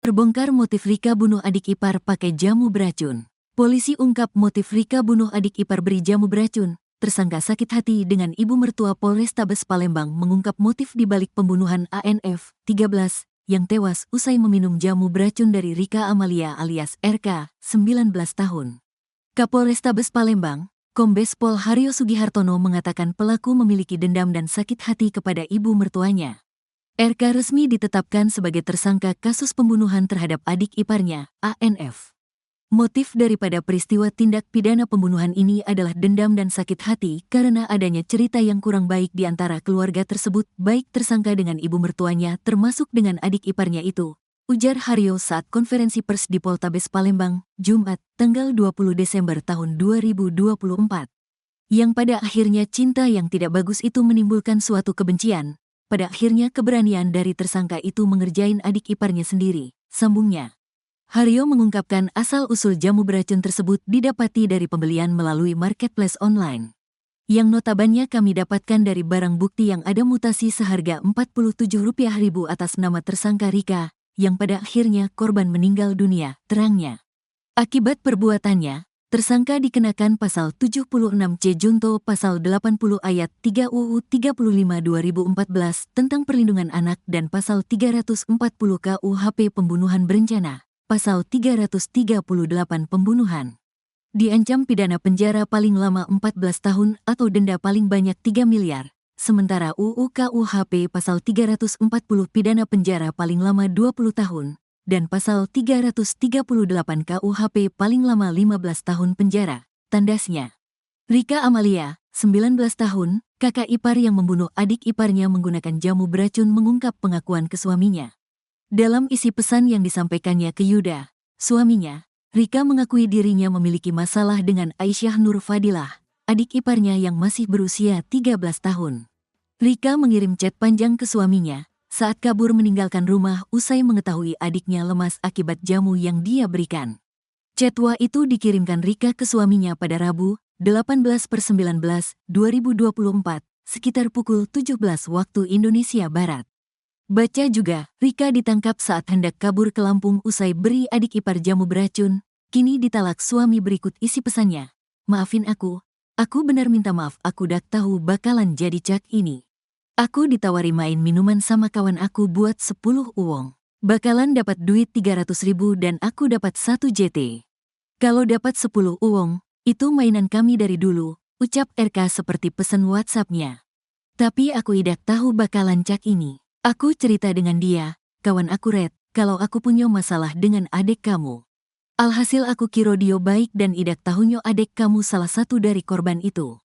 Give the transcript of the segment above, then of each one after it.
Terbongkar motif Rika bunuh adik ipar pakai jamu beracun. Polisi ungkap motif Rika bunuh adik ipar beri jamu beracun. Tersangka sakit hati dengan ibu mertua Polrestabes Palembang mengungkap motif di balik pembunuhan ANF, 13, yang tewas usai meminum jamu beracun dari Rika Amalia alias RK, 19 tahun. Kapolrestabes Palembang, Kombes Pol Haryo Sugihartono mengatakan pelaku memiliki dendam dan sakit hati kepada ibu mertuanya. RK resmi ditetapkan sebagai tersangka kasus pembunuhan terhadap adik iparnya, ANF. Motif daripada peristiwa tindak pidana pembunuhan ini adalah dendam dan sakit hati karena adanya cerita yang kurang baik di antara keluarga tersebut, baik tersangka dengan ibu mertuanya termasuk dengan adik iparnya itu, ujar Haryo saat konferensi pers di Poltabes Palembang, Jumat, tanggal 20 Desember tahun 2024. Yang pada akhirnya cinta yang tidak bagus itu menimbulkan suatu kebencian. Pada akhirnya keberanian dari tersangka itu mengerjain adik iparnya sendiri, sambungnya. Haryo mengungkapkan asal-usul jamu beracun tersebut didapati dari pembelian melalui marketplace online. Yang notabannya kami dapatkan dari barang bukti yang ada mutasi seharga Rp47.000 atas nama tersangka Rika, yang pada akhirnya korban meninggal dunia, terangnya. Akibat perbuatannya, tersangka dikenakan pasal 76C Junto pasal 80 ayat 3 UU 35 2014 tentang perlindungan anak dan pasal 340 KUHP pembunuhan berencana, pasal 338 pembunuhan. Diancam pidana penjara paling lama 14 tahun atau denda paling banyak 3 miliar, sementara UU KUHP pasal 340 pidana penjara paling lama 20 tahun. Dan pasal 338 KUHP paling lama 15 tahun penjara, tandasnya. Rika Amalia, 19 tahun, kakak ipar yang membunuh adik iparnya menggunakan jamu beracun mengungkap pengakuan ke suaminya. Dalam isi pesan yang disampaikannya ke Yuda, suaminya, Rika mengakui dirinya memiliki masalah dengan Aisyah Nur Fadilah, adik iparnya yang masih berusia 13 tahun. Rika mengirim chat panjang ke suaminya saat kabur meninggalkan rumah usai mengetahui adiknya lemas akibat jamu yang dia berikan. Chatwa itu dikirimkan Rika ke suaminya pada Rabu, 18/19/2024, sekitar pukul 17 waktu Indonesia Barat. Baca juga, Rika ditangkap saat hendak kabur ke Lampung usai beri adik ipar jamu beracun, kini ditalak suami berikut isi pesannya. Maafin aku benar minta maaf aku dak tahu bakalan jadi cak ini. Aku ditawari main minuman sama kawan aku buat 10 uang. Bakalan dapat duit 300.000 dan aku dapat 1 JT. Kalau dapat 10 uang, itu mainan kami dari dulu, ucap RK seperti pesan WhatsApp-nya. Tapi aku idak tahu bakalan cak ini. Aku cerita dengan dia, kawan aku Red, kalau aku punya masalah dengan adik kamu. Alhasil aku kira dia baik dan idak tahunya adik kamu salah satu dari korban itu.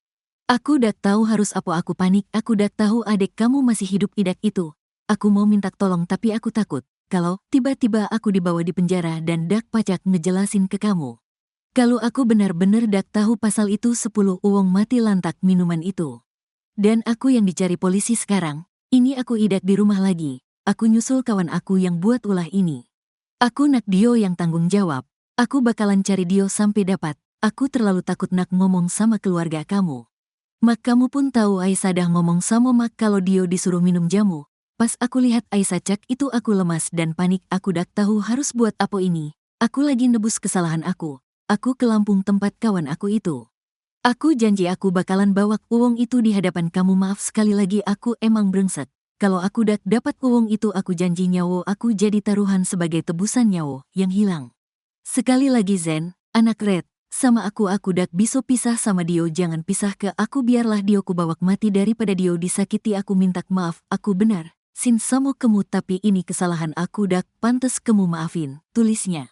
Aku dak tahu harus apa aku panik, aku dak tahu adik kamu masih hidup idak itu. Aku mau minta tolong tapi aku takut, kalau tiba-tiba aku dibawa di penjara dan dak pacak ngejelasin ke kamu. Kalau aku benar-benar dak tahu pasal itu 10 uang mati lantak minuman itu. Dan aku yang dicari polisi sekarang, ini aku idak di rumah lagi, aku nyusul kawan aku yang buat ulah ini. Aku nak Dio yang tanggung jawab, aku bakalan cari Dio sampai dapat, aku terlalu takut nak ngomong sama keluarga kamu. Mak kamu pun tahu Aisyah dah ngomong sama Mak kalau Dio disuruh minum jamu. Pas aku lihat Aisyah cak itu aku lemas dan panik, aku dak tahu harus buat apa ini. Aku lagi nebus kesalahan aku. Aku ke Lampung tempat kawan aku itu. Aku janji aku bakalan bawa uang itu di hadapan kamu. Maaf sekali lagi aku emang brengsek. Kalau aku dak dapat uang itu aku janji nyawa aku jadi taruhan sebagai tebusan nyawa yang hilang. Sekali lagi Zen, anak Red. Sama aku dak bisa pisah sama Dio, jangan pisah ke aku, biarlah Dio ku bawak mati daripada Dio disakiti. Aku minta maaf, aku benar sin sama kamu tapi ini kesalahan aku dak pantas kamu maafin, tulisnya.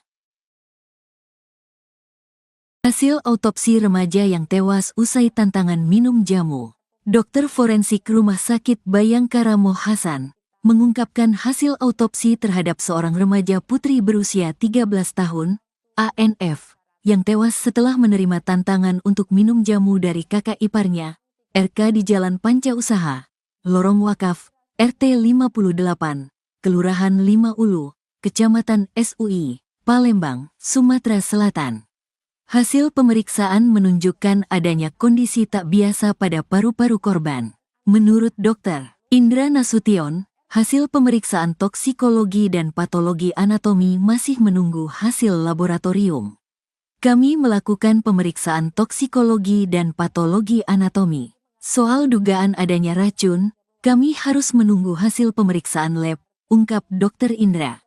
Hasil autopsi remaja yang tewas usai tantangan minum jamu. Dokter forensik Rumah Sakit Bayangkara Mo Hasan mengungkapkan hasil autopsi terhadap seorang remaja putri berusia 13 tahun, ANF, yang tewas setelah menerima tantangan untuk minum jamu dari kakak iparnya, RK di Jalan Panca Usaha, Lorong Wakaf, RT 58, Kelurahan 5 Ulu, Kecamatan SUI, Palembang, Sumatera Selatan. Hasil pemeriksaan menunjukkan adanya kondisi tak biasa pada paru-paru korban. Menurut Dr. Indra Nasution, Hasil pemeriksaan toksikologi dan patologi anatomi masih menunggu hasil laboratorium. Kami melakukan pemeriksaan toksikologi dan patologi anatomi. Soal dugaan adanya racun, kami harus menunggu hasil pemeriksaan lab, ungkap Dr. Indra.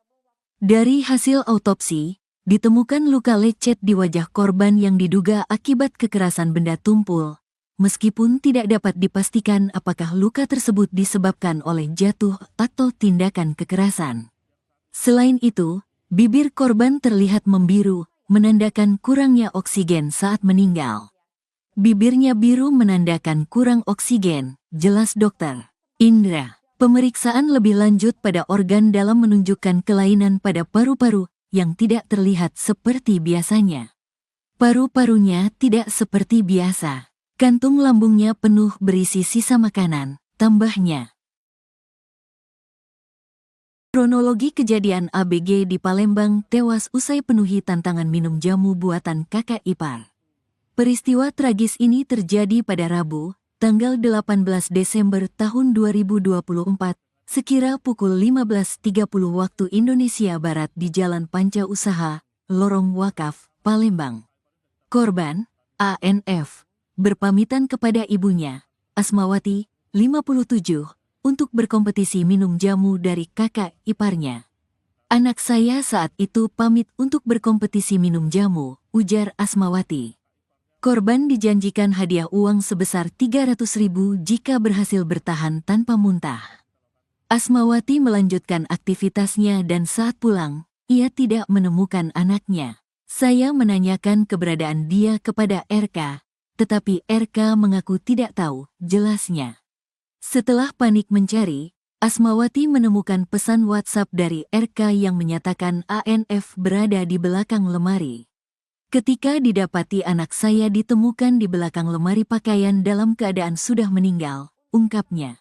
Dari hasil autopsi, ditemukan luka lecet di wajah korban yang diduga akibat kekerasan benda tumpul. Meskipun tidak dapat dipastikan apakah luka tersebut disebabkan oleh jatuh atau tindakan kekerasan. Selain itu, bibir korban terlihat membiru, menandakan kurangnya oksigen saat meninggal. Bibirnya biru menandakan kurang oksigen, jelas Dr. Indra. Pemeriksaan lebih lanjut pada organ dalam menunjukkan kelainan pada paru-paru yang tidak terlihat seperti biasanya. Paru-parunya tidak seperti biasa. Kantung lambungnya penuh berisi sisa makanan, tambahnya. Kronologi kejadian ABG di Palembang tewas usai penuhi tantangan minum jamu buatan kakak ipar. Peristiwa tragis ini terjadi pada Rabu, tanggal 18 Desember tahun 2024, sekira pukul 15.30 waktu Indonesia Barat di Jalan Panca Usaha, Lorong Wakaf, Palembang. Korban, ANF, berpamitan kepada ibunya, Asmawati, 57, untuk berkompetisi minum jamu dari kakak iparnya. Anak saya saat itu pamit untuk berkompetisi minum jamu, ujar Asmawati. Korban dijanjikan hadiah uang sebesar 300.000 jika berhasil bertahan tanpa muntah. Asmawati melanjutkan aktivitasnya dan saat pulang, ia tidak menemukan anaknya. Saya menanyakan keberadaan dia kepada RK, tetapi RK mengaku tidak tahu, jelasnya. Setelah panik mencari, Asmawati menemukan pesan WhatsApp dari RK yang menyatakan ANF berada di belakang lemari. Ketika didapati anak saya ditemukan di belakang lemari pakaian dalam keadaan sudah meninggal, ungkapnya.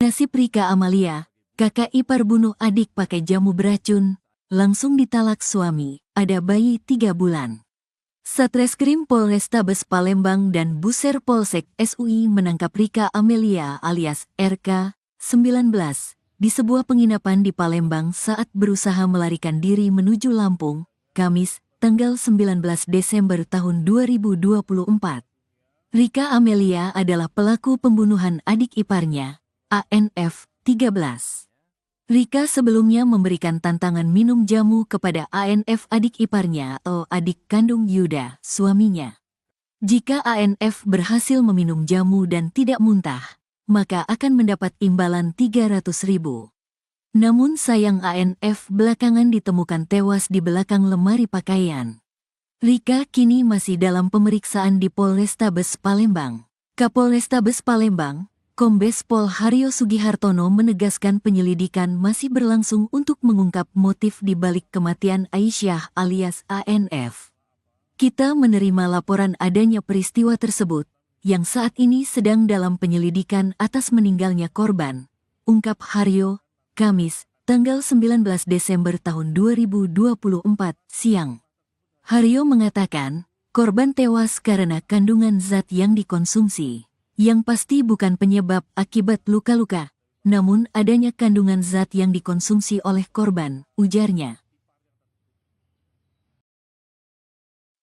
Nasib Rika Amalia, kakak ipar bunuh adik pakai jamu beracun, langsung ditalak suami, ada bayi 3 bulan. Satreskrim Polrestabes Palembang dan Buser Polsek SUI menangkap Rika Amelia alias RK, 19, di sebuah penginapan di Palembang saat berusaha melarikan diri menuju Lampung, Kamis, tanggal 19 Desember tahun 2024. Rika Amelia adalah pelaku pembunuhan adik iparnya, ANF, 13. Rika sebelumnya memberikan tantangan minum jamu kepada ANF adik iparnya atau adik kandung Yuda, suaminya. Jika ANF berhasil meminum jamu dan tidak muntah, maka akan mendapat imbalan 300.000. Namun sayang ANF belakangan ditemukan tewas di belakang lemari pakaian. Rika kini masih dalam pemeriksaan di Polrestabes Palembang. Kapolrestabes Palembang, Kombes Pol Haryo Sugihartono menegaskan penyelidikan masih berlangsung untuk mengungkap motif di balik kematian Aisyah alias ANF. Kita menerima laporan adanya peristiwa tersebut, yang saat ini sedang dalam penyelidikan atas meninggalnya korban, ungkap Haryo, Kamis, tanggal 19 Desember tahun 2024, siang. Haryo mengatakan, korban tewas karena kandungan zat yang dikonsumsi. Yang pasti bukan penyebab akibat luka-luka, namun adanya kandungan zat yang dikonsumsi oleh korban, ujarnya.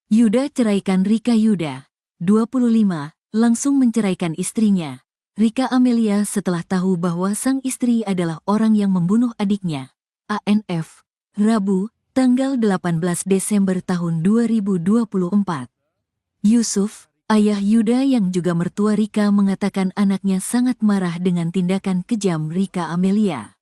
Yuda ceraikan Rika. Yuda, 25, langsung menceraikan istrinya, Rika Amelia setelah tahu bahwa sang istri adalah orang yang membunuh adiknya, ANF, Rabu, tanggal 18 Desember tahun 2024. Yusuf, ayah Yuda yang juga mertua Rika mengatakan anaknya sangat marah dengan tindakan kejam Rika Amelia.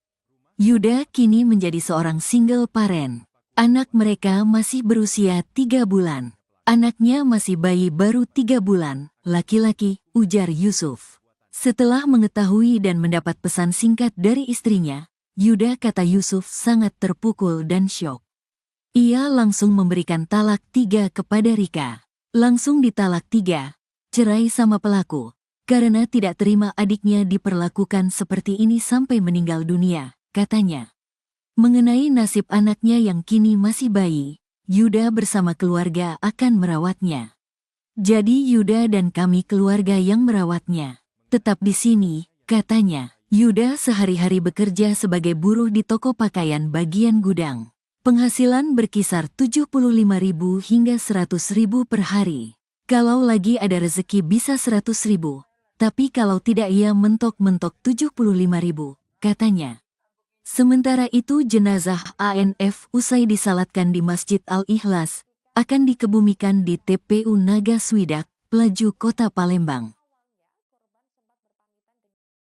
Yuda kini menjadi seorang single parent. Anak mereka masih berusia 3 bulan. Anaknya masih bayi baru 3 bulan, laki-laki, ujar Yusuf. Setelah mengetahui dan mendapat pesan singkat dari istrinya, Yuda kata Yusuf sangat terpukul dan syok. Ia langsung memberikan talak 3 kepada Rika. Langsung ditalak 3, cerai sama pelaku, karena tidak terima adiknya diperlakukan seperti ini sampai meninggal dunia, katanya. Mengenai nasib anaknya yang kini masih bayi, Yuda bersama keluarga akan merawatnya. Jadi Yuda dan kami keluarga yang merawatnya. tetap di sini, katanya. Yuda sehari-hari bekerja sebagai buruh di toko pakaian bagian gudang. Penghasilan berkisar 75.000 hingga 100.000 per hari. Kalau lagi ada rezeki bisa 100.000, tapi kalau tidak ia mentok-mentok 75.000, katanya. Sementara itu jenazah ANF usai disalatkan di Masjid Al-Ikhlas, akan dikebumikan di TPU Naga Swidak, Pelaju Kota Palembang.